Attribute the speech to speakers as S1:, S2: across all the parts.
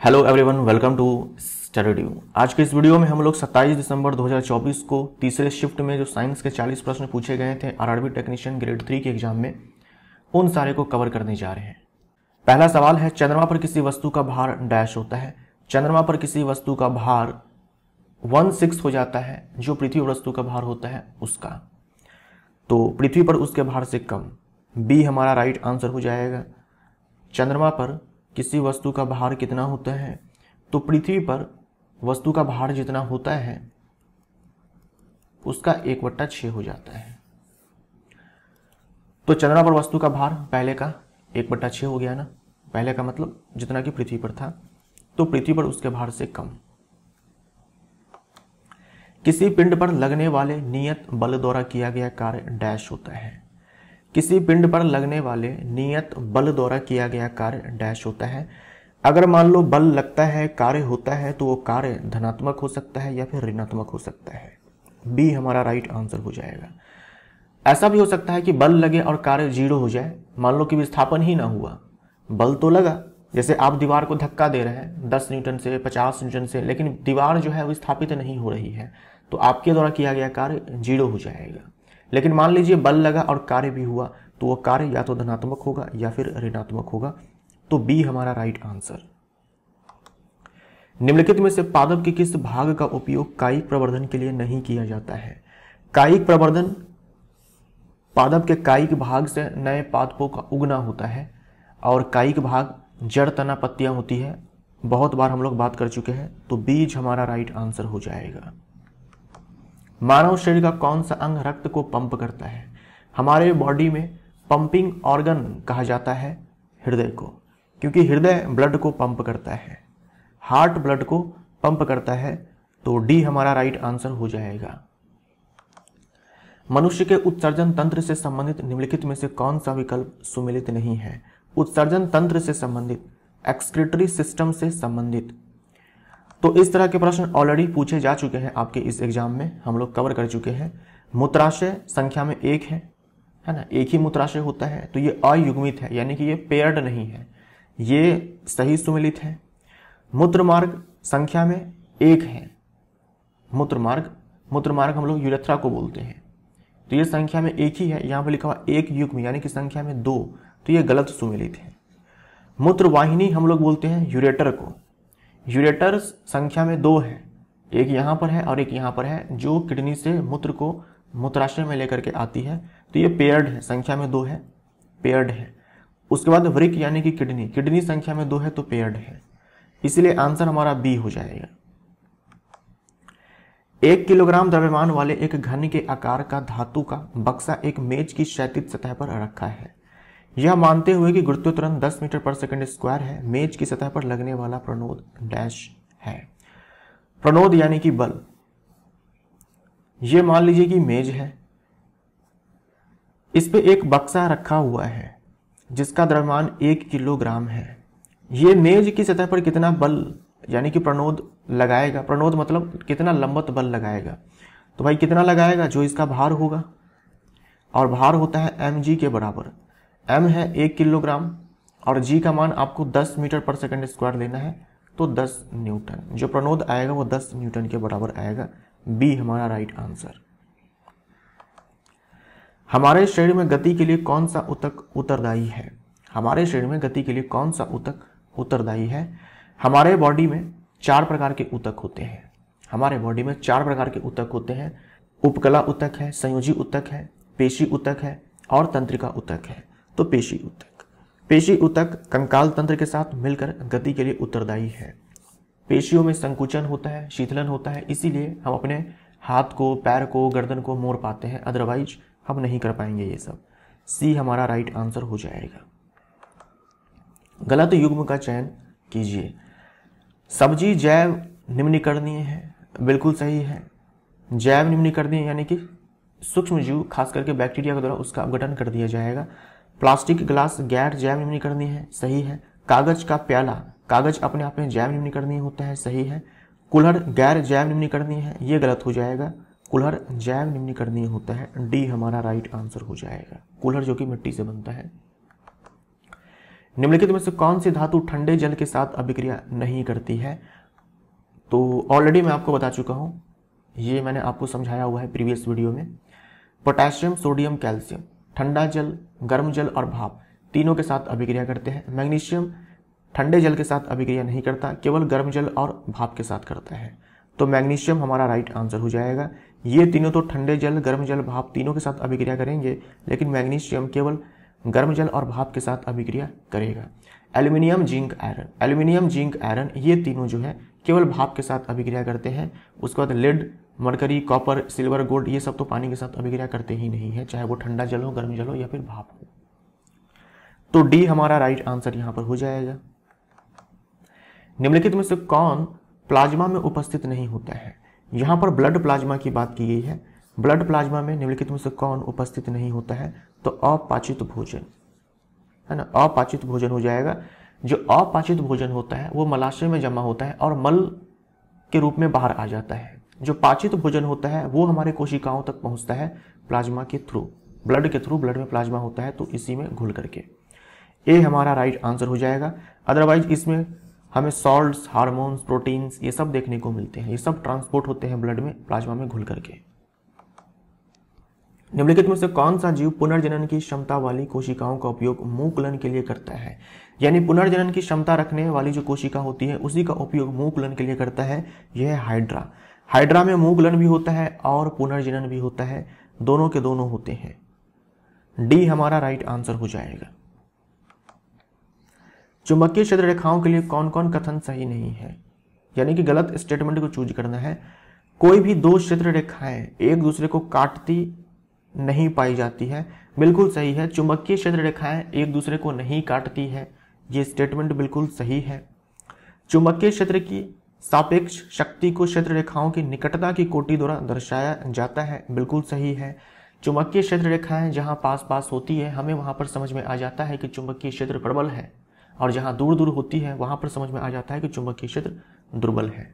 S1: Hello everyone, welcome to study. आज के इस वीडियो में हम लोग 27 दिसंबर 2024 को तीसरे शिफ्ट में जो साइंस के 40 प्रश्न पूछे गए थे आरआरबी टेक्नीशियन ग्रेड 3 के एग्जाम में, उन सारे को कवर करने जा रहे हैं। पहला सवाल है, चंद्रमा पर किसी वस्तु का भार डैश होता है। चंद्रमा पर किसी वस्तु का भार 1/6 हो जाता है जो पृथ्वी वस्तु का भार होता है उसका, तो पृथ्वी पर उसके भार से कम। बी हमारा राइट आंसर हो जाएगा। चंद्रमा पर किसी वस्तु का भार कितना होता है, तो पृथ्वी पर वस्तु का भार जितना होता है उसका 1/6 हो जाता है। तो चंद्रमा पर वस्तु का भार पहले का 1/6 हो गया ना, पहले का मतलब जितना कि पृथ्वी पर था, तो पृथ्वी पर उसके भार से कम। किसी पिंड पर लगने वाले नियत बल द्वारा किया गया कार्य डैश होता है। किसी पिंड पर लगने वाले नियत बल द्वारा किया गया कार्य डैश होता है। अगर मान लो बल लगता है, कार्य होता है, तो वो कार्य धनात्मक हो सकता है या फिर ऋणात्मक हो सकता है। बी हमारा राइट आंसर हो जाएगा। ऐसा भी हो सकता है कि बल लगे और कार्य 0 हो जाए। मान लो कि विस्थापन ही ना हुआ, बल तो लगा, जैसे आप दीवार को धक्का दे रहे हैं 10 न्यूटन से 50 न्यूटन से, लेकिन दीवार जो है विस्थापित नहीं हो रही है, तो आपके द्वारा किया गया कार्य 0 हो जाएगा। लेकिन मान लीजिए बल लगा और कार्य भी हुआ, तो वो कार्य या तो धनात्मक होगा या फिर ऋणात्मक होगा। तो बी हमारा राइट आंसर। निम्नलिखित में से पादप के किस भाग का उपयोग कायिक प्रवर्धन के लिए नहीं किया जाता है। कायिक प्रवर्धन, पादप के कायिक भाग से नए पादपों का उगना होता है, और कायिक भाग जड़, तना, पत्तियां होती है। बहुत बार हम लोग बात कर चुके हैं, तो बीज हमारा राइट आंसर हो जाएगा। मानव शरीर का कौन सा अंग रक्त को पंप करता है। हमारे बॉडी में पंपिंग ऑर्गन कहा जाता है हृदय को, क्योंकि हृदय ब्लड को पंप करता है, हार्ट ब्लड को पंप करता है। तो डी हमारा राइट आंसर हो जाएगा। मनुष्य के उत्सर्जन तंत्र से संबंधित निम्नलिखित में से कौन सा विकल्प सुमेलित नहीं है। उत्सर्जन तंत्र से संबंधित, एक्सक्रीटरी सिस्टम से संबंधित, तो इस तरह के प्रश्न ऑलरेडी पूछे जा चुके हैं आपके इस एग्जाम में, हम लोग कवर कर चुके हैं। मूत्राशय संख्या में 1 है ना, एक ही मूत्राशय होता है, तो ये अयुग्मित है, यानी कि ये पेयर्ड नहीं है, ये सही सुमेलित है। मूत्रमार्ग संख्या में 1 है। मूत्रमार्ग हम लोग यूरेथ्रा को बोलते हैं, तो ये संख्या में 1 ही है। यहाँ पर लिखा हुआ 1 युग्म, यानी कि संख्या में 2, तो ये गलत सुमेलित है। मूत्रवाहिनी हम लोग बोलते हैं यूरेटर को। यूरेटर संख्या में 2 है, एक यहाँ पर है और एक यहाँ पर है, जो किडनी से मूत्र को मूत्राशय में लेकर के आती है, तो ये पेयर्ड है, संख्या में 2 है, पेयर्ड है। उसके बाद वृक्क यानी कि किडनी संख्या में 2 है, तो पेयर्ड है, इसलिए आंसर हमारा बी हो जाएगा। 1 किलोग्राम द्रव्यमान वाले एक घन के आकार का धातु का बक्सा एक मेज की क्षैतिज सतह पर रखा है। यह मानते हुए कि गुरुत्व त्वरण 10 मीटर पर सेकंड स्क्वायर है, मेज की सतह पर लगने वाला प्रणोद डैश है। प्रणोद यानी कि बल। ये मान लीजिए कि मेज है, इस पे एक बक्सा रखा हुआ है जिसका द्रव्यमान 1 किलोग्राम है। ये मेज की सतह पर कितना बल यानी कि प्रणोद लगाएगा, प्रणोद मतलब कितना लंबवत बल लगाएगा, तो भाई कितना लगाएगा, जो इसका भार होगा, और भार होता है mg के बराबर। m है 1 किलोग्राम और g का मान आपको 10 मीटर पर सेकंड स्क्वायर लेना है, तो 10 न्यूटन, जो प्रणोद आएगा वो 10 न्यूटन के बराबर आएगा। बी हमारा राइट आंसर। हमारे शरीर में गति के लिए कौन सा ऊतक उत्तरदायी है। हमारे शरीर में गति के लिए कौन सा ऊतक उत्तरदायी है। हमारे बॉडी में 4 प्रकार के ऊतक होते हैं। हमारे बॉडी में 4 प्रकार के ऊतक होते हैं। उपकला ऊतक है, संयोजी ऊतक है, पेशी ऊतक है और तंत्रिका ऊतक है। तो पेशी ऊतक कंकाल तंत्र के साथ मिलकर गति के लिए उत्तरदायी है। पेशियों में संकुचन होता है, शीतलन होता है, इसीलिए हम अपने हाथ को, पैर को, गर्दन को मोड़ पाते हैं, अदरवाइज हम नहीं कर पाएंगे ये सब। सी हमारा राइट आंसर हो जाएगा। गलत युग्म का चयन कीजिए। सब्जी जैव निम्नीकरणीय है, बिल्कुल सही है। जैव निम्नीकरणीय यानी कि सूक्ष्म जीव, खास करके बैक्टीरिया के द्वारा उसका अपघटन कर दिया जाएगा। प्लास्टिक ग्लास गैर जैव निम्नीकरणीय है, सही है। कागज का प्याला, कागज अपने आप में जैव निम्नीकरणीय होता है, सही है। कुल्हड़ गैर जैव निम्नीकरणीय है, ये गलत हो जाएगा। कुल्हड़ जैव निम्नीकरणीय होता है। डी हमारा राइट आंसर हो जाएगा। कुल्हड़ जो कि मिट्टी से बनता है। निम्नलिखित में से कौन सी धातु ठंडे जल के साथ अभिक्रिया नहीं करती है? तो ऑलरेडी मैं आपको बता चुका हूं, ये मैंने आपको समझाया हुआ है प्रीवियस वीडियो में। पोटेशियम, सोडियम, कैल्शियम ठंडा जल, गर्म जल और भाप तीनों के साथ अभिक्रिया करते हैं। मैग्नीशियम ठंडे जल के साथ अभिक्रिया नहीं करता, केवल गर्म जल और भाप के साथ करता है। तो मैग्नीशियम हमारा राइट आंसर हो जाएगा। ये तीनों तो ठंडे जल, गर्म जल, भाप तीनों के साथ अभिक्रिया करेंगे, लेकिन मैग्नीशियम केवल गर्म जल और भाप के साथ अभिक्रिया करेगा। Aluminium, zinc, iron, aluminium, zinc, iron ये तीनों जो है केवल भाप के साथ अभिक्रिया करते हैं। उसके बाद lead, mercury, copper, silver, gold ये सब तो पानी के साथ अभिक्रिया करते ही नहीं है, चाहे वो ठंडा जल हो, गर्म जल हो या फिर भाप हो। तो डी हमारा राइट आंसर यहां पर हो जाएगा। निम्नलिखित में से कौन प्लाज्मा में उपस्थित नहीं होता है? यहां पर ब्लड प्लाज्मा की बात की गई है। ब्लड प्लाज्मा में निम्नलिखित में से कौन उपस्थित नहीं होता है? तो अपाचित भोजन, है ना, अपाचित भोजन हो जाएगा। जो अपाचित भोजन होता है वो मलाशय में जमा होता है और मल के रूप में बाहर आ जाता है। जो पाचित भोजन होता है वो हमारे कोशिकाओं तक पहुंचता है प्लाज्मा के थ्रू, ब्लड के थ्रू। ब्लड में प्लाज्मा होता है तो इसी में घुल करके। ए हमारा राइट आंसर हो जाएगा। अदरवाइज इसमें हमें सॉल्ट्स, हार्मोन्स, प्रोटीन्स ये सब देखने को मिलते हैं, ये सब ट्रांसपोर्ट होते हैं ब्लड में प्लाज्मा में घुल करके। निम्नलिखित में से कौन सा जीव पुनर्जनन की क्षमता वाली कोशिकाओं का उपयोग मूकुलन के लिए करता है? यानी पुनर्जनन की क्षमता रखने वाली जो कोशिका होती है उसी का उपयोग मूकुलन के लिए करता है, यह है हाइड्रा। हाइड्रा में मूकुलन भी होता है और पुनर्जनन भी होता है, दोनों के दोनों होते हैं। डी हमारा राइट आंसर हो जाएगा। चुंबकीय क्षेत्र रेखाओं के लिए कौन कौन कथन सही नहीं है? यानी कि गलत स्टेटमेंट को चूज करना है। कोई भी दो क्षेत्र रेखाएं एक दूसरे को काटती नहीं पाई जाती है, बिल्कुल सही है। चुंबकीय क्षेत्र रेखाएं एक दूसरे को नहीं काटती है, ये स्टेटमेंट बिल्कुल सही है। चुंबकीय क्षेत्र की सापेक्ष शक्ति को क्षेत्र रेखाओं की निकटता की कोटि द्वारा दर्शाया जाता है, बिल्कुल सही है। चुंबकीय क्षेत्र रेखाएं जहां पास पास होती है हमें वहां पर समझ में आ जाता है कि चुंबकीय क्षेत्र प्रबल है, और जहां दूर दूर होती है वहां पर समझ में आ जाता है कि चुंबकीय क्षेत्र दुर्बल है।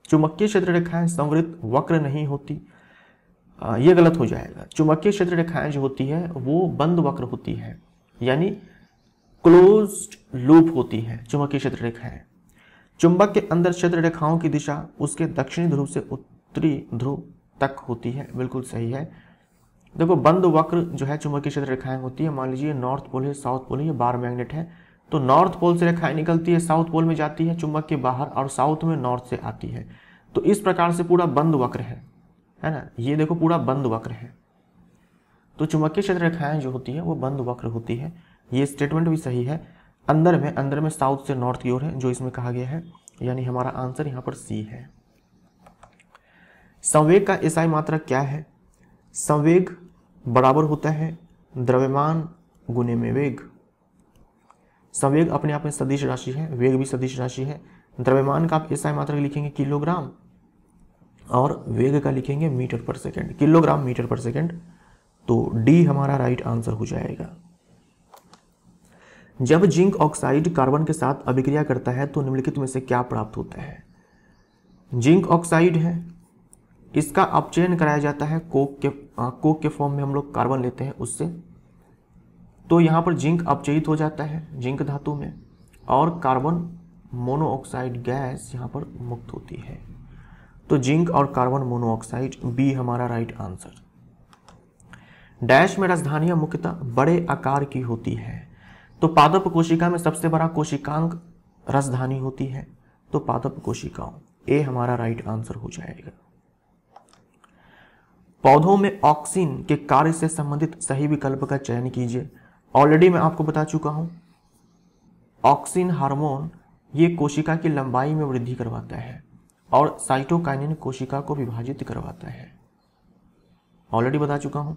S1: चुंबकीय क्षेत्र रेखाएं संवृत वक्र नहीं होती, ये गलत हो जाएगा। चुंबकीय क्षेत्र रेखाएं जो होती है वो बंद वक्र होती है, यानी क्लोज्ड लूप होती है चुंबकीय क्षेत्र रेखाएं। चुंबक के अंदर क्षेत्र रेखाओं की दिशा उसके दक्षिणी ध्रुव से उत्तरी ध्रुव तक होती है, बिल्कुल सही है। देखो बंद वक्र जो है चुंबकीय क्षेत्र रेखाएं होती है, मान लीजिए नॉर्थ पोल है, साउथ पोल है, ये बार मैग्नेट है, तो नॉर्थ पोल से रेखाएं निकलती है, साउथ पोल में जाती है चुंबक के बाहर, और साउथ में नॉर्थ से आती है। तो इस प्रकार से पूरा बंद वक्र है ना, ये देखो पूरा बंद वक्र है। तो चुंबकीय क्षेत्र रेखाएं जो होती है वो बंद वक्र होती है, ये स्टेटमेंट भी सही है। अंदर में साउथ से नॉर्थ की ओर है जो इसमें कहा गया है, यानी हमारा आंसर यहाँ पर सी है। संवेग का एसआई मात्रक क्या है? संवेग बराबर होता है द्रव्यमान गुने में वेग। संवेग अपने आप में सदिश राशि है, वेग भी सदिश राशि है। द्रव्यमान का आप एसआई मात्रक लिखेंगे किलोग्राम, और वेग का लिखेंगे मीटर पर सेकंड, किलोग्राम मीटर पर सेकंड। तो डी हमारा राइट आंसर हो जाएगा। जब जिंक ऑक्साइड कार्बन के साथ अभिक्रिया करता है तो निम्नलिखित में से क्या प्राप्त होता है? जिंक ऑक्साइड है, इसका अपचयन कराया जाता है कोक के फॉर्म में हम लोग कार्बन लेते हैं उससे, तो यहाँ पर जिंक अपचयित हो जाता है जिंक धातु में, और कार्बन मोनोऑक्साइड गैस यहाँ पर मुक्त होती है। तो जिंक और कार्बन मोनोऑक्साइड, बी हमारा राइट आंसर। डैश में राजधानियां मुख्यतः बड़े आकार की होती है, तो पादप कोशिका में सबसे बड़ा कोशिकांग राजधानी होती है, तो पादप कोशिकाओं, ए हमारा राइट आंसर हो जाएगा। पौधों में ऑक्सिन के कार्य से संबंधित सही विकल्प का चयन कीजिए। ऑलरेडी मैं आपको बता चुका हूं, ऑक्सिन हार्मोन ये कोशिका की लंबाई में वृद्धि करवाता है, और साइटोकाइनिन कोशिका को विभाजित करवाता है, ऑलरेडी बता चुका हूं।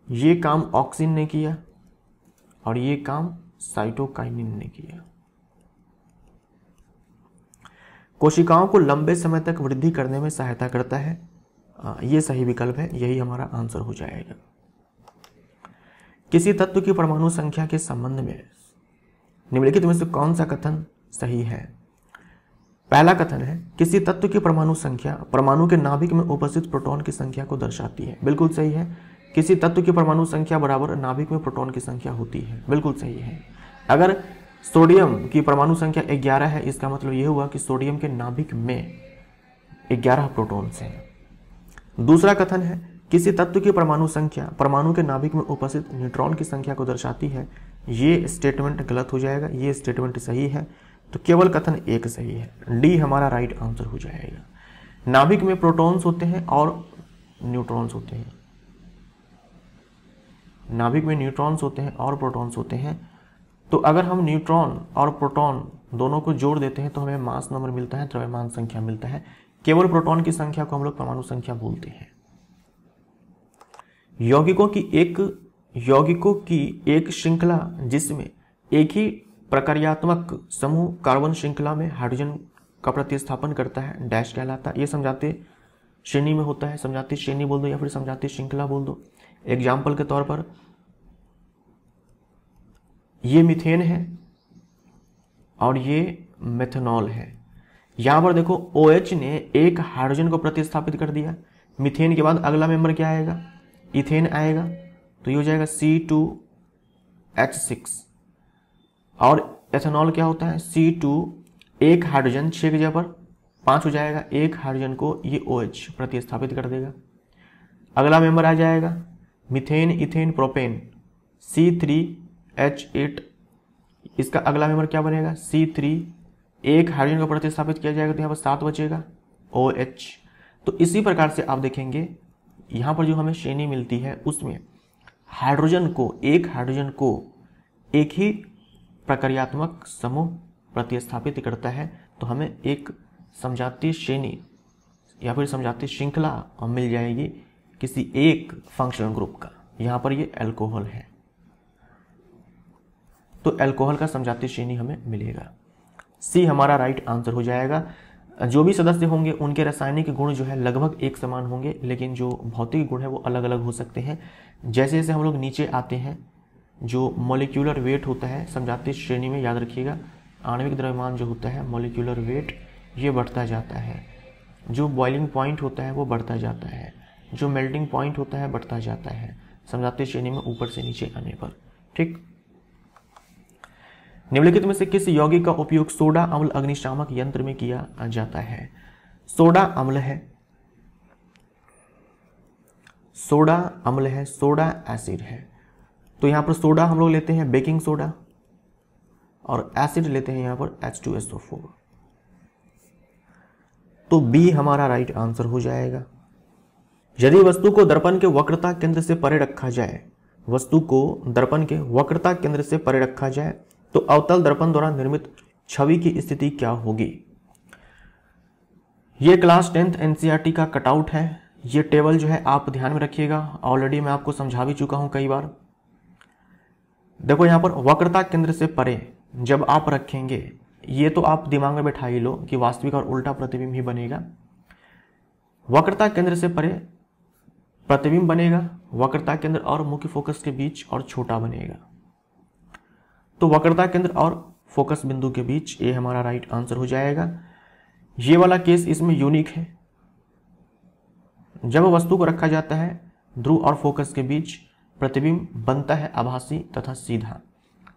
S1: ये काम ऑक्सिन ने किया और ये काम साइटोकाइनिन ने किया। कोशिकाओं को लंबे समय तक वृद्धि करने में सहायता करता है, ये सही विकल्प है, यही हमारा आंसर हो जाएगा। किसी तत्व की परमाणु संख्या के संबंध में निम्नलिखित में से कौन सा कथन सही है? पहला कथन है किसी तत्व की परमाणु संख्या परमाणु के नाभिक में उपस्थित प्रोटॉन की संख्या को दर्शाती है। बिल्कुल सही है। किसी तत्व की परमाणु संख्या बराबर नाभिक में प्रोटॉन की संख्या होती है। बिल्कुल सही है। अगर सोडियम की परमाणु संख्या 11 है, इसका मतलब यह हुआ कि सोडियम के नाभिक में 11 प्रोटॉन्स हैं। दूसरा कथन है किसी तत्व की परमाणु संख्या परमाणु के नाभिक में उपस्थित न्यूट्रॉन की संख्या को दर्शाती है। ये स्टेटमेंट गलत हो जाएगा, ये स्टेटमेंट सही है। तो केवल कथन एक सही है, डी हमारा राइट आंसर हो जाएगा। नाभिक में प्रोटॉन्स होते हैं और न्यूट्रॉन्स होते हैं। नाभिक में न्यूट्रॉन्स होते हैं और प्रोटॉन्स होते हैं। तो अगर हम न्यूट्रॉन और प्रोटॉन दोनों को जोड़ देते हैं तो हमें मास नंबर मिलता है, द्रव्यमान संख्या मिलता है। केवल प्रोटॉन की संख्या को हम लोग परमाणु संख्या बोलते हैं। यौगिकों की एक श्रृंखला जिसमें एक ही प्रक्रियात्मक समूह कार्बन श्रृंखला में हाइड्रोजन का प्रतिस्थापन करता है डैश कहलाता है। ये समझाते श्रेणी में होता है, समझाती श्रेणी बोल दो या फिर समझाती श्रृंखला बोल दो। एग्जाम्पल के तौर पर ये मीथेन है और ये मेथनॉल है। यहां पर देखो OH ने एक हाइड्रोजन को प्रतिस्थापित कर दिया। मीथेन के बाद अगला मेंबर क्या आएगा? इथेन आएगा। तो ये हो जाएगा C2H6। और एथेनॉल क्या होता है? C2 एक हाइड्रोजन 6 की जगह पर 5 हो जाएगा। एक हाइड्रोजन को ये OH प्रतिस्थापित कर देगा। अगला मेंबर आ जाएगा मीथेन इथेन प्रोपेन C3H8। इसका अगला मेंबर क्या बनेगा? C3 एक हाइड्रोजन को प्रतिस्थापित किया जाएगा तो यहाँ पर 7 बचेगा OH। तो इसी प्रकार से आप देखेंगे यहाँ पर जो हमें श्रेणी मिलती है उसमें हाइड्रोजन को एक ही प्रक्रियात्मक समूह प्रतिस्थापित करता है। तो हमें एक समझाती श्रेणी या फिर समझाती श्रृंखला मिल जाएगी किसी एक फंक्शनल ग्रुप का। यहाँ पर ये अल्कोहल है तो अल्कोहल का समझाती श्रेणी हमें मिलेगा। सी हमारा राइट आंसर हो जाएगा। जो भी सदस्य होंगे उनके रासायनिक गुण जो है लगभग एक समान होंगे, लेकिन जो भौतिक गुण है वो अलग अलग हो सकते हैं। जैसे जैसे हम लोग नीचे आते हैं जो मॉलिक्यूलर वेट होता है समझाती श्रेणी में, याद रखिएगा आणविक द्रव्यमान जो होता है मॉलिक्यूलर वेट ये बढ़ता जाता है। जो बॉइलिंग पॉइंट होता है वो बढ़ता जाता है। जो मेल्टिंग पॉइंट होता है बढ़ता जाता है समझाती श्रेणी में ऊपर से नीचे आने पर। ठीक। निम्नलिखित में से किस यौगिक का उपयोग सोडा अम्ल अग्निशामक यंत्र में किया जाता है? सोडा अम्ल है, सोडा अम्ल है, सोडा एसिड है। तो यहां पर सोडा हम लोग लेते हैं बेकिंग सोडा और एसिड लेते हैं यहां पर H2SO4। तो बी हमारा राइट आंसर हो जाएगा। यदि वस्तु को दर्पण के वक्रता केंद्र से परे रखा जाए, वस्तु को दर्पण के वक्रता केंद्र से परे रखा जाए तो अवतल दर्पण द्वारा निर्मित छवि की स्थिति क्या होगी? ये क्लास 10th NCERT का कटआउट है। ये टेबल जो है आप ध्यान में रखिएगा, ऑलरेडी मैं आपको समझा भी चुका हूं कई बार। देखो यहां पर वक्रता केंद्र से परे जब आप रखेंगे, ये तो आप दिमाग में बैठा ही लो कि वास्तविक और उल्टा प्रतिबिंब ही बनेगा। वक्रता केंद्र से परे प्रतिबिंब बनेगा, वक्रता केंद्र और मुख्य फोकस के बीच और छोटा बनेगा। तो वक्रता केंद्र और फोकस बिंदु के बीच ये हमारा राइट आंसर हो जाएगा। ये वाला केस इसमें यूनिक है। जब वस्तु को रखा जाता है ध्रुव और फोकस के बीच प्रतिबिंब बनता है आभासी तथा सीधा।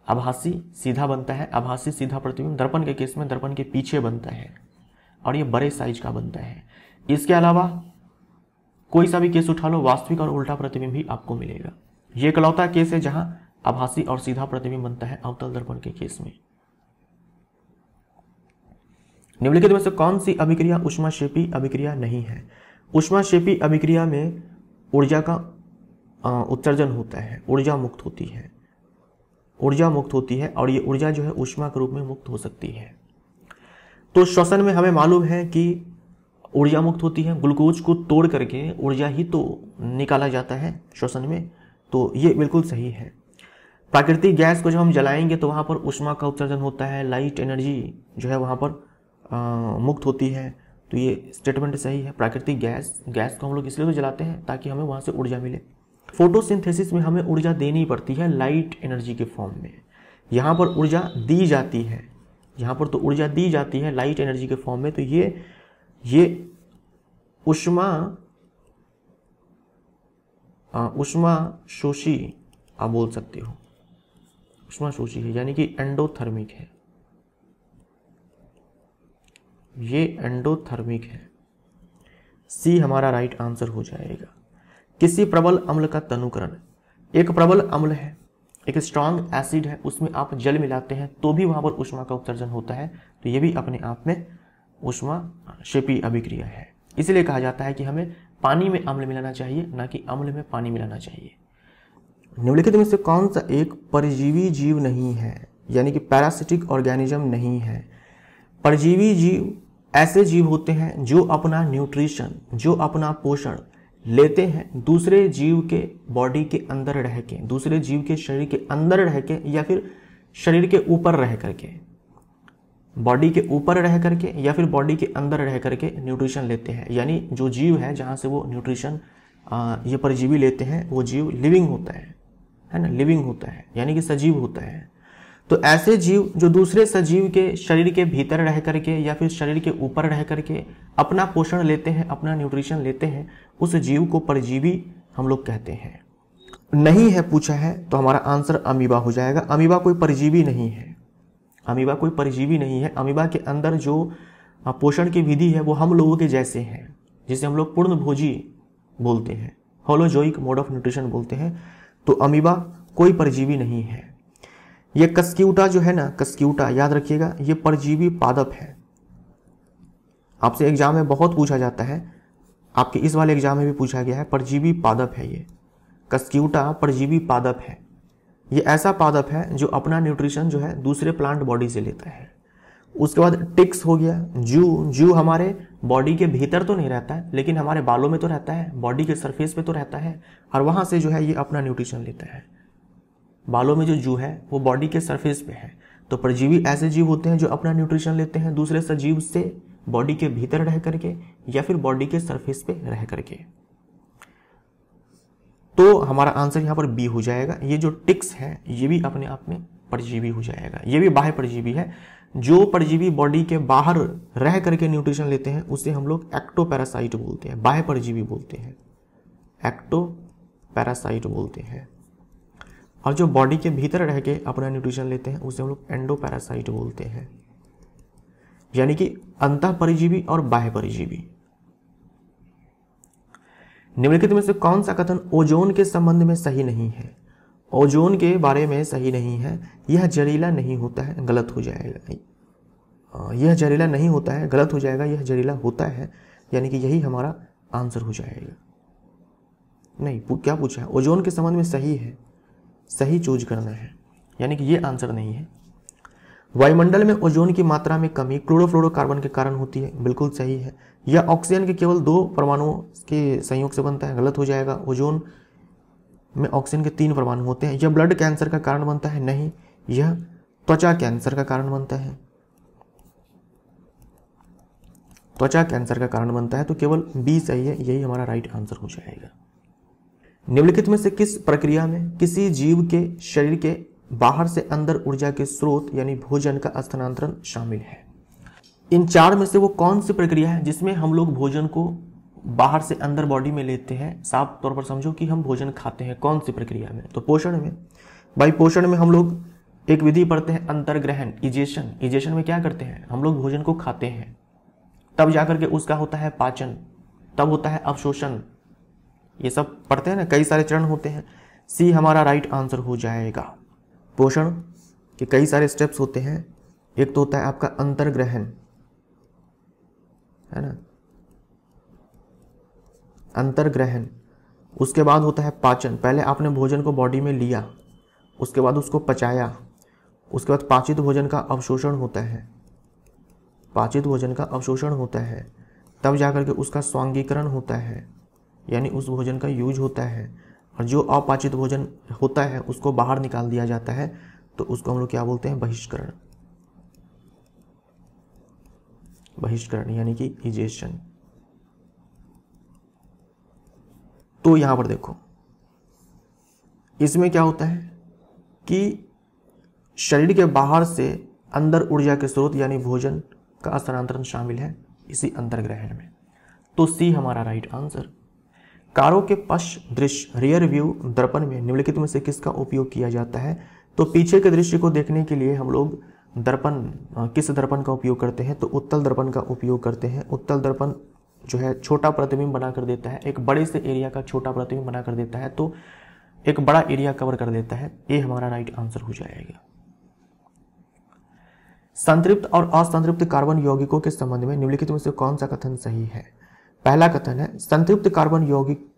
S1: आभासी सीधा बनता है। आभासी सीधा प्रतिबिंब दर्पण के केस में दर्पण के पीछे बनता है और ये बड़े साइज का बनता है। इसके अलावा कोई सा भी केस उठा लो, वास्तविक और उल्टा प्रतिबिंब भी आपको मिलेगा। ये इकलौता केस है जहां आभासी और सीधा प्रतिबिंब बनता है अवतल दर्पण के केस में। निम्नलिखित में से कौन सी अभिक्रिया ऊष्माक्षेपी अभिक्रिया नहीं है? ऊष्माक्षेपी अभिक्रिया में ऊर्जा का उत्सर्जन होता है, ऊर्जा मुक्त होती है, ऊर्जा मुक्त होती है और ये ऊर्जा जो है ऊष्मा के रूप में मुक्त हो सकती है। तो श्वसन में हमें मालूम है कि ऊर्जा मुक्त होती है। ग्लूकोज को तोड़ करके ऊर्जा ही तो निकाला जाता है श्वसन में, तो ये बिल्कुल सही है। प्राकृतिक गैस को जब हम जलाएंगे तो वहाँ पर ऊष्मा का उत्सर्जन होता है, लाइट एनर्जी जो है वहाँ पर मुक्त होती है। तो ये स्टेटमेंट सही है। प्राकृतिक गैस को हम लोग इसलिए तो जलाते हैं ताकि हमें वहाँ से ऊर्जा मिले। फोटोसिंथेसिस में हमें ऊर्जा देनी पड़ती है लाइट एनर्जी के फॉर्म में। यहाँ पर ऊर्जा दी जाती है यहाँ पर तो ऊर्जा दी जाती है लाइट एनर्जी के फॉर्म में, तो ये उष्मा शोषी आप बोल सकते हो, उष्मा शोषी है, यानी कि एंडोथर्मिक है, ये एंडोथर्मिक है। सी हमारा राइट आंसर हो जाएगा। किसी प्रबल अम्ल का तनुकरण, एक प्रबल अम्ल है, एक स्ट्रांग एसिड है, उसमें आप जल मिलाते हैं तो भी वहां पर ऊष्मा का उत्सर्जन होता है, तो ये भी अपने आप में ऊष्माक्षेपी अभिक्रिया है। इसलिए कहा जाता है कि हमें पानी में अम्ल मिलाना चाहिए, ना कि अम्ल में पानी मिलाना चाहिए। निम्नलिखित में से कौन सा एक परजीवी जीव नहीं है, यानी कि पैरासिटिक ऑर्गेनिज्म नहीं है। परजीवी जीव ऐसे जीव होते हैं जो अपना न्यूट्रिशन, जो अपना पोषण लेते हैं दूसरे जीव के बॉडी के अंदर रह के, दूसरे जीव के शरीर के अंदर रह के, या फिर शरीर के ऊपर रह करके, बॉडी के ऊपर रह करके या फिर बॉडी के अंदर रह करके न्यूट्रिशन लेते हैं। यानी जो जीव है जहाँ से वो न्यूट्रिशन ये परजीवी लेते हैं वो जीव लिविंग होता है ना, लिविंग होता है यानी कि सजीव होता है। तो ऐसे जीव जो दूसरे सजीव के शरीर के भीतर रह करके या फिर शरीर के ऊपर रह करके अपना पोषण लेते हैं, अपना न्यूट्रिशन लेते हैं, उस जीव को परजीवी हम लोग कहते हैं। नहीं है पूछा है तो हमारा आंसर अमीबा हो जाएगा। अमीबा कोई परजीवी नहीं है, अमीबा कोई परजीवी नहीं है। अमीबा के अंदर जो पोषण की विधि है वो हम लोगों के जैसे हैं, जिसे हम लोग पूर्णभोजी बोलते हैं, होलोजोइक मोड ऑफ न्यूट्रिशन बोलते हैं। तो अमीबा कोई परजीवी नहीं है। ये कस्क्यूटा जो है ना, कस्क्यूटा याद रखिएगा, ये परजीवी पादप है। आपसे एग्जाम में बहुत पूछा जाता है, आपके इस वाले एग्जाम में भी पूछा गया है, परजीवी पादप है ये। कस्क्यूटा परजीवी पादप है। ये ऐसा पादप है जो अपना न्यूट्रिशन जो है दूसरे प्लांट बॉडी से लेता है। उसके बाद टिक्स हो गया, जू हमारे बॉडी के भीतर तो नहीं रहता है लेकिन हमारे बालों में तो रहता है, बॉडी के सरफेस पे तो रहता है, और वहां से जो है ये अपना न्यूट्रिशन लेता है। बालों में जो जू है वो बॉडी के सरफेस पे है। तो परजीवी ऐसे जीव होते हैं जो अपना न्यूट्रिशन लेते हैं दूसरे सजीव से बॉडी के भीतर रह करके या फिर बॉडी के सरफेस पे रह करके। तो हमारा आंसर यहाँ पर बी हो जाएगा। ये जो टिक्स है ये भी अपने आप में परजीवी हो जाएगा, ये भी बाह्य परजीवी है। जो परजीवी बॉडी के बाहर रह करके न्यूट्रिशन लेते हैं उसे हम लोग एक्टोपैरासाइट बोलते हैं, बाह्य परजीवी बोलते हैं, एक्टोपैरासाइट बोलते हैं। और जो बॉडी के भीतर रह के अपना न्यूट्रिशन लेते हैं उसे हम लोग एंडोपैरासाइट बोलते हैं, यानी कि अंतः परजीवी और बाह्य परजीवी। निम्नलिखित में से कौन सा कथन ओजोन के संबंध में सही नहीं है? ओजोन के बारे में सही नहीं है। यह जहरीला नहीं होता है, गलत हो जाएगा। यह जहरीला नहीं होता है, गलत हो जाएगा। यह जहरीला होता है, यानी कि यही हमारा आंसर हो जाएगा। नहीं, क्या पूछा है? ओजोन के संबंध में सही है, सही चूज करना है, यानी कि ये आंसर नहीं है। वायुमंडल में ओजोन की मात्रा में कमी क्लोरोफ्लोरोकार्बन के कारण होती है, बिल्कुल सही है। यह ऑक्सीजन के केवल 2 परमाणुओं के संयोग से बनता है, गलत हो जाएगा। ओजोन में ऑक्सीजन के 3 परमाणु होते हैं। यह ब्लड कैंसर का कारण बनता है, नहीं, यह त्वचा कैंसर का कारण बनता है, त्वचा कैंसर का कारण बनता है। तो केवल बी सही है, यही हमारा राइट आंसर हो जाएगा। निम्नलिखित में से किस प्रक्रिया में किसी जीव के शरीर के बाहर से अंदर ऊर्जा के स्रोत यानी भोजन का स्थानांतरण शामिल है? इन 4 में से वो कौन सी प्रक्रिया है जिसमें हम लोग भोजन को बाहर से अंदर बॉडी में लेते हैं? साफ तौर पर समझो कि हम भोजन खाते हैं, कौन सी प्रक्रिया में? तो पोषण में। भाई पोषण में हम लोग एक विधि पढ़ते हैं, अंतर्ग्रहण, इजेशन। इजेशन में क्या करते हैं? हम लोग भोजन को खाते हैं, तब जाकर के उसका होता है पाचन, तब होता है अवशोषण, ये सब पढ़ते हैं ना, कई सारे चरण होते हैं। सी हमारा राइट आंसर हो जाएगा। पोषण के कई सारे स्टेप्स होते हैं। एक तो होता है आपका अंतर्ग्रहण, है ना, अंतर्ग्रहण। उसके बाद होता है पाचन। पहले आपने भोजन को बॉडी में लिया, उसके बाद उसको पचाया, उसके बाद पाचित भोजन का अवशोषण होता है, पाचित भोजन का अवशोषण होता है, तब जाकर के उसका स्वांगीकरण होता है, यानी उस भोजन का यूज होता है। और जो अपाचित भोजन होता है उसको बाहर निकाल दिया जाता है, तो उसको हम लोग क्या बोलते हैं? बहिष्करण, बहिष्करण यानी कि इजेशन। तो यहां पर देखो, इसमें क्या होता है कि शरीर के बाहर से अंदर ऊर्जा के स्रोत यानी भोजन का स्थानांतरण शामिल है इसी अंतर्ग्रहण में। तो सी हमारा राइट आंसर। कारों के पश्च दृश्य रियर व्यू दर्पण में निम्नलिखित में से किसका उपयोग किया जाता है? तो पीछे के दृश्य को देखने के लिए हम लोग दर्पण किस दर्पण का उपयोग करते हैं? तो उत्तल दर्पण का उपयोग करते हैं। उत्तल दर्पण जो है छोटा प्रतिबिंब बना कर देता है, एक बड़े से एरिया का छोटा प्रतिबिंब बना कर देता है, तो एक बड़ा एरिया कवर कर देता है। ये हमारा राइट आंसर हो जाएगा। संतृप्त और असंतृप्त कार्बन यौगिकों के संबंध में निम्नलिखित में से कौन सा कथन सही है? पहला कथन है संतृप्त कार्बन यौगिक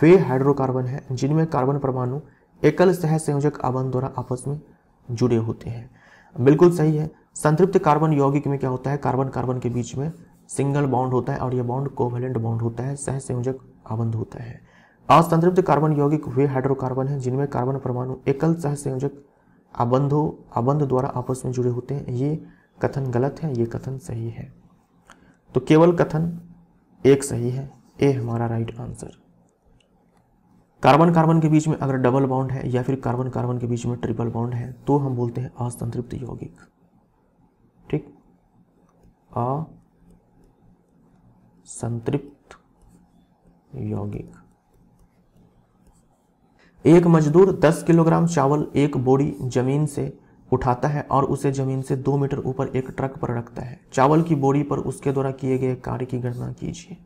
S1: वे हाइड्रोकार्बन है जिनमें कार्बन परमाणु एकल सहसंयोजक आबंध द्वारा आपस में जुड़े होते हैं। बिल्कुल सही है। संतृप्त कार्बन यौगिक में क्या होता है? कार्बन कार्बन के बीच में सिंगल बॉन्ड होता है और यह बॉन्ड कोवेलेंट बॉन्ड होता है, सहसंयोजक आबंध होता है। असंतृप्त कार्बन यौगिक वे हाइड्रोकार्बन है जिनमें कार्बन परमाणु एकल सहसंयोजक आबंध द्वारा आपस में जुड़े होते हैं। ये कथन गलत है, ये कथन सही है। तो केवल कथन एक सही है, ए हमारा राइट आंसर। कार्बन कार्बन के बीच में अगर डबल बॉन्ड है या फिर कार्बन कार्बन के बीच में ट्रिपल बॉन्ड है तो हम बोलते हैं असंतृप्त यौगिक। ठीक, असंतृप्त यौगिक। एक मजदूर 10 किलोग्राम चावल एक बोरी जमीन से उठाता है और उसे जमीन से 2 मीटर ऊपर एक ट्रक पर रखता है। चावल की बोरी पर उसके द्वारा किए गए कार्य की गणना कीजिए।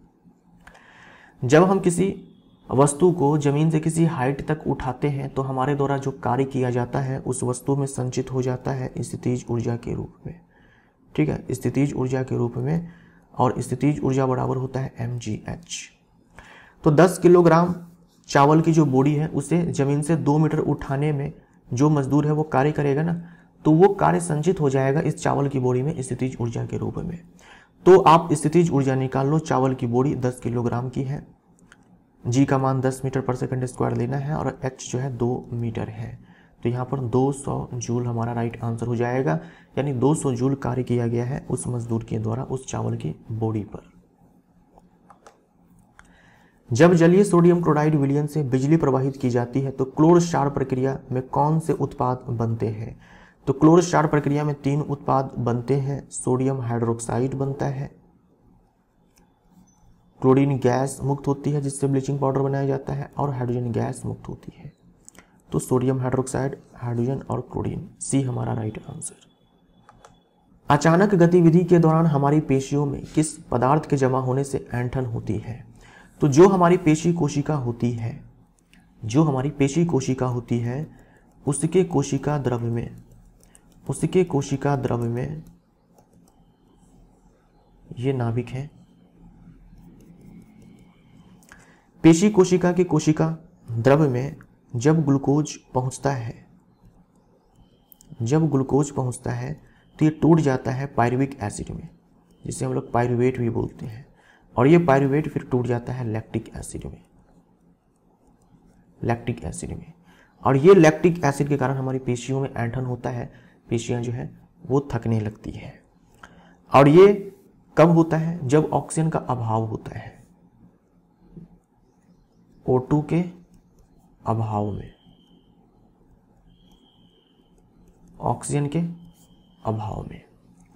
S1: जब हम किसी वस्तु को जमीन से किसी हाइट तक उठाते हैं तो हमारे द्वारा जो कार्य किया जाता है उस वस्तु में संचित हो जाता है स्थितिज ऊर्जा के रूप में। ठीक है, स्थितिज ऊर्जा के रूप में, और स्थितिज ऊर्जा बराबर होता है mgh। तो 10 किलोग्राम चावल की जो बोरी है उसे जमीन से 2 मीटर उठाने में जो मजदूर है वो कार्य करेगा ना, तो वो कार्य संचित हो जाएगा इस चावल की बोरी में स्थितिज ऊर्जा के रूप में। तो आप स्थितिज ऊर्जा निकाल लो। चावल की बोरी 10 किलोग्राम की है, जी का मान 10 मीटर पर सेकंड स्क्वायर लेना है और h जो है 2 मीटर है। तो यहाँ पर 200 जूल हमारा राइट आंसर हो जाएगा, यानी 200 जूल कार्य किया गया है उस मजदूर के द्वारा उस चावल की बोरी पर। जब जलीय सोडियम क्लोराइड विलयन से बिजली प्रवाहित की जाती है तो क्लोर क्षार प्रक्रिया में कौन से उत्पाद बनते हैं? तो क्लोर क्षार प्रक्रिया में 3 उत्पाद बनते हैं। सोडियम हाइड्रोक्साइड बनता है, क्लोरीन गैस मुक्त होती है जिससे ब्लीचिंग पाउडर बनाया जाता है, और हाइड्रोजन गैस मुक्त होती है। तो सोडियम हाइड्रोक्साइड, हाइड्रोजन और क्लोरीन, सी हमारा राइट आंसर। अचानक गतिविधि के दौरान हमारी पेशियों में किस पदार्थ के जमा होने से ऐंठन होती है? तो जो हमारी पेशी कोशिका होती है, जो हमारी पेशी कोशिका होती है उसके कोशिका द्रव में ये नाभिक है। पेशी कोशिका के कोशिका द्रव में जब ग्लूकोज पहुंचता है तो ये टूट जाता है पायरुविक एसिड में, जिसे हम लोग पायरुवेट भी बोलते हैं, और ये पायरुवेट फिर टूट जाता है लैक्टिक एसिड में। और ये लैक्टिक एसिड के कारण हमारी पेशियों में ऐंठन होता है, पेशियां जो है वो थकने लगती है। और ये कब होता है? जब ऑक्सीजन का अभाव होता है, O2 के अभाव में, ऑक्सीजन के अभाव में।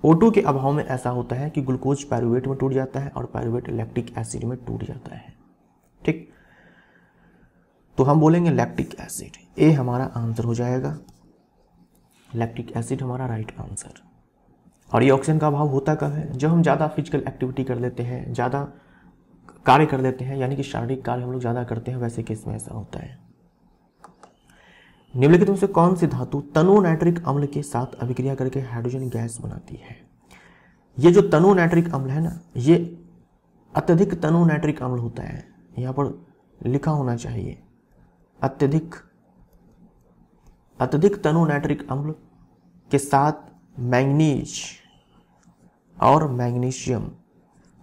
S1: O2 के अभाव में ऐसा होता है कि ग्लूकोज पायरुवेट में टूट जाता है और पायरुवेट लैक्टिक एसिड में टूट जाता है। ठीक, तो हम बोलेंगे लैक्टिक एसिड, ए हमारा आंसर हो जाएगा। लैक्टिक एसिड हमारा राइट आंसर। और ये ऑक्सीजन का अभाव होता कब है? जब हम ज़्यादा फिजिकल एक्टिविटी कर लेते हैं, ज़्यादा कार्य कर लेते हैं, यानी कि शारीरिक कार्य हम लोग ज़्यादा करते हैं, वैसे केस में ऐसा होता है। निम्नलिखित में से कौन सी धातु तनु नाइट्रिक अम्ल के साथ अभिक्रिया करके हाइड्रोजन गैस बनाती है? ये जो तनु नाइट्रिक अम्ल है ना, ये अत्यधिक तनु नाइट्रिक अम्ल होता है। यहाँ पर लिखा होना चाहिए अत्यधिक तनु नाइट्रिक अम्ल के साथ मैंगनीज और मैग्नीशियम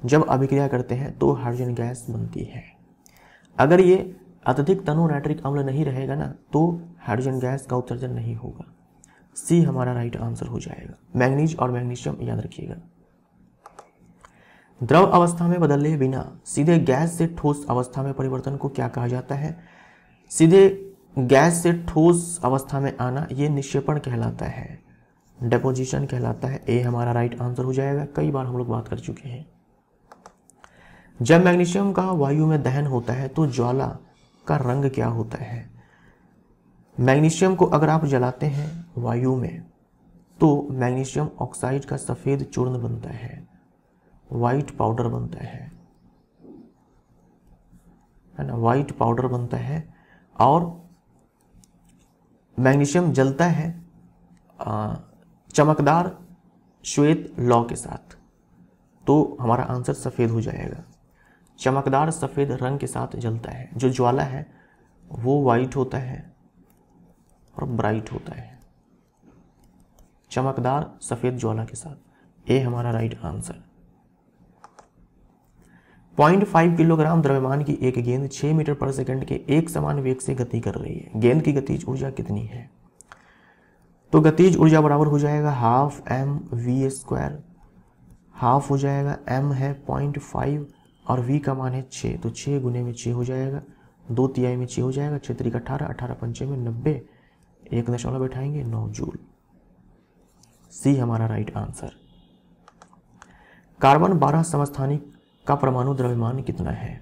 S1: जब अभिक्रिया करते हैं तो हाइड्रोजन गैस बनती है। अगर ये अत्यधिक तनु नाइट्रिक अम्ल नहीं रहेगा ना तो हाइड्रोजन गैस का उत्सर्जन नहीं होगा। सी हमारा राइट आंसर हो जाएगा। मैंगनीज और मैग्नीशियम याद रखिएगा। द्रव अवस्था में बदले बिना सीधे गैस से ठोस अवस्था में परिवर्तन को क्या कहा जाता है? सीधे गैस से ठोस अवस्था में आना ये निक्षेपण कहलाता है। डेपोजिशन कहलाता है। ए हमारा राइट आंसर हो जाएगा, कई बार हम लोग बात कर चुके हैं। जब मैग्नीशियम का वायु में दहन होता है तो ज्वाला का रंग क्या होता है? मैग्नीशियम को अगर आप जलाते हैं वायु में तो मैग्नीशियम ऑक्साइड का सफेद चूर्ण बनता है, वाइट पाउडर बनता है ना, वाइट पाउडर बनता है। और मैग्नीशियम जलता है चमकदार श्वेत लौ के साथ, तो हमारा आंसर सफेद हो जाएगा। चमकदार सफेद रंग के साथ जलता है। जो ज्वाला है वो वाइट होता है और ब्राइट होता है, चमकदार सफेद ज्वाला के साथ। ए हमारा राइट आंसर। 0.5 किलोग्राम द्रव्यमान की एक गेंद 6 मीटर पर सेकंड के एक समान वेग से गति कर रही है। गेंद की गतिज ऊर्जा कितनी है? तो गतिज ऊर्जा बराबर हो जाएगा हाफ mv²। हाफ हो जाएगा, m है 0.5 और v का मान है 6, तो 6 गुने में 6 हो जाएगा, 2/3 में 6 हो जाएगा, 6 3 18, 18 5 में 90, 1 दशमलव बैठाएंगे 9 जूल। सी हमारा राइट आंसर। कार्बन 12 समस्थानिक का परमाणु द्रव्यमान कितना है?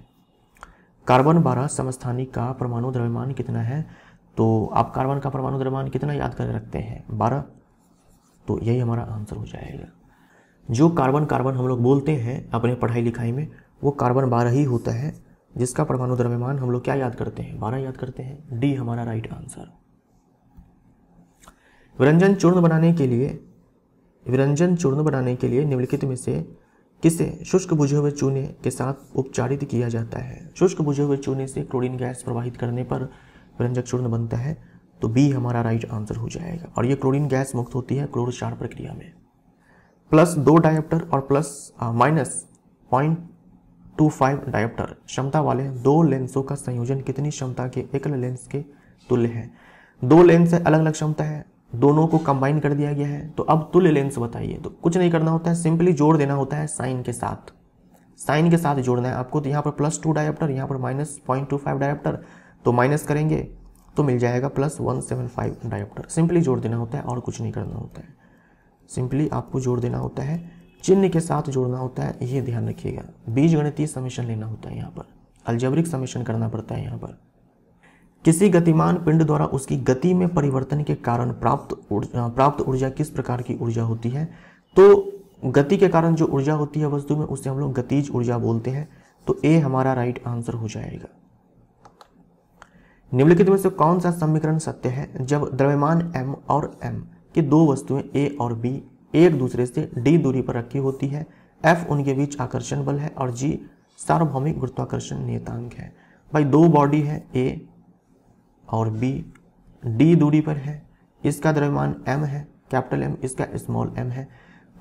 S1: कार्बन 12 समस्थानिक का परमाणु द्रव्यमान कितना है? तो आप कार्बन का परमाणु द्रव्यमान कितना याद कर रखते हैं? 12, तो यही हमारा आंसर हो जाएगा। जो कार्बन हम लोग बोलते हैं अपने पढ़ाई लिखाई में, वो कार्बन 12 ही होता है, जिसका परमाणु द्रव्यमान हम लोग क्या याद करते हैं? 12 याद करते हैं। डी हमारा राइट आंसर। विरंजन चूर्ण बनाने के लिए निम्नलिखित में से किसे शुष्क बुझे हुए चूने के साथ उपचारित किया जाता है? शुष्क बुझे हुए चूने से क्लोरीन गैस प्रवाहित करने पर विरंजक चूर्ण बनता है, तो बी हमारा राइट आंसर हो जाएगा। और ये क्लोरीन गैस मुक्त होती है क्लोरो क्षार प्रक्रिया में। +2 डायोप्टर और -0.25 डायोप्टर क्षमता वाले दो लेंसों का संयोजन कितनी क्षमता के एकल लेंस के तुल्य है? दो लेंस है, अलग अलग क्षमता है, दोनों को कंबाइन कर दिया गया है, तो अब तुल्य लेंस बताइए। तो कुछ नहीं करना होता है, सिंपली जोड़ देना होता है साइन के साथ। साइन के साथ जोड़ना है आपको। तो यहाँ पर +2 डायोप्टर, यहाँ पर -0.25 डायोप्टर, तो माइनस करेंगे तो मिल जाएगा +175 डायोप्टर। सिंपली जोड़ देना होता है और कुछ नहीं करना होता है। सिंपली आपको जोड़ देना होता है, चिन्ह के साथ जोड़ना होता है, ये ध्यान रखिएगा। बीजगणितीय समेशन लेना होता है, यहाँ पर अलजेब्रिक समेशन करना पड़ता है। यहाँ पर किसी गतिमान पिंड द्वारा उसकी गति में परिवर्तन के कारण प्राप्त ऊर्जा किस प्रकार की ऊर्जा होती है? तो गति के कारण जो ऊर्जा होती है वस्तु में, उसे हम लोग गतिज ऊर्जा बोलते हैं। तो ए हमारा राइट आंसर हो जाएगा। निम्नलिखित में से कौन सा समीकरण सत्य है? जब द्रव्यमान m और m की दो वस्तुएं a और b एक दूसरे से d दूरी पर रखी होती है, f उनके बीच आकर्षण बल है और g सार्वभौमिक गुरुत्वाकर्षण नियतांक है। भाई दो बॉडी है a और b, d दूरी पर है, इसका द्रव्यमान m है, कैपिटल M, इसका स्मॉल m है,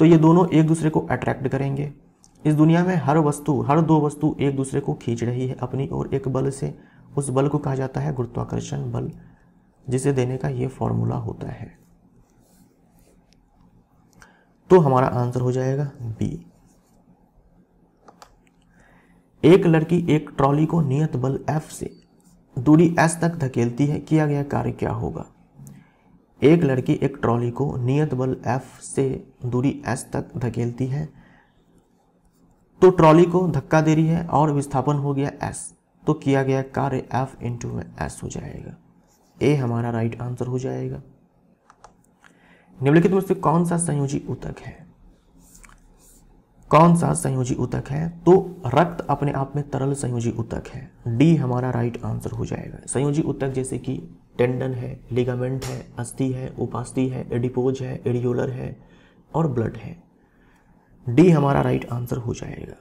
S1: तो ये दोनों एक दूसरे को अट्रैक्ट करेंगे। इस दुनिया में हर दो वस्तु एक दूसरे को खींच रही है अपनी ओर एक बल से। उस बल को कहा जाता है गुरुत्वाकर्षण बल, जिसे देने का ये फॉर्मूला होता है। तो हमारा आंसर हो जाएगा बी। एक लड़की एक ट्रॉली को नियत बल F से दूरी S तक धकेलती है, किया गया कार्य क्या होगा? एक लड़की एक ट्रॉली को नियत बल F से दूरी S तक धकेलती है, तो ट्रॉली को धक्का दे रही है और विस्थापन हो गया S, तो किया गया कार्य F × S हो जाएगा। ए हमारा राइट आंसर हो जाएगा। निम्नलिखित में से कौन सा संयोजी ऊतक है? कौन सा संयोजी ऊतक है? तो रक्त अपने आप में तरल संयोजी ऊतक है। डी हमारा राइट आंसर हो जाएगा। संयोजी ऊतक जैसे कि टेंडन है, लिगामेंट है, अस्थि है, उपास्थि है, एडिपोज है, एडियोलर है और ब्लड है। डी हमारा राइट आंसर हो जाएगा।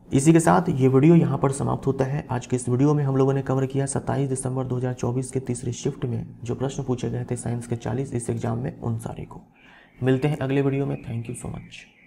S1: इसी के साथ ये वीडियो यहाँ पर समाप्त होता है। आज के इस वीडियो में हम लोगों ने कवर किया 27 दिसंबर 2024 के तीसरी शिफ्ट में जो प्रश्न पूछे गए थे साइंस के 40 इस एग्जाम में, उन सारे को। मिलते हैं अगले वीडियो में। Thank you so much.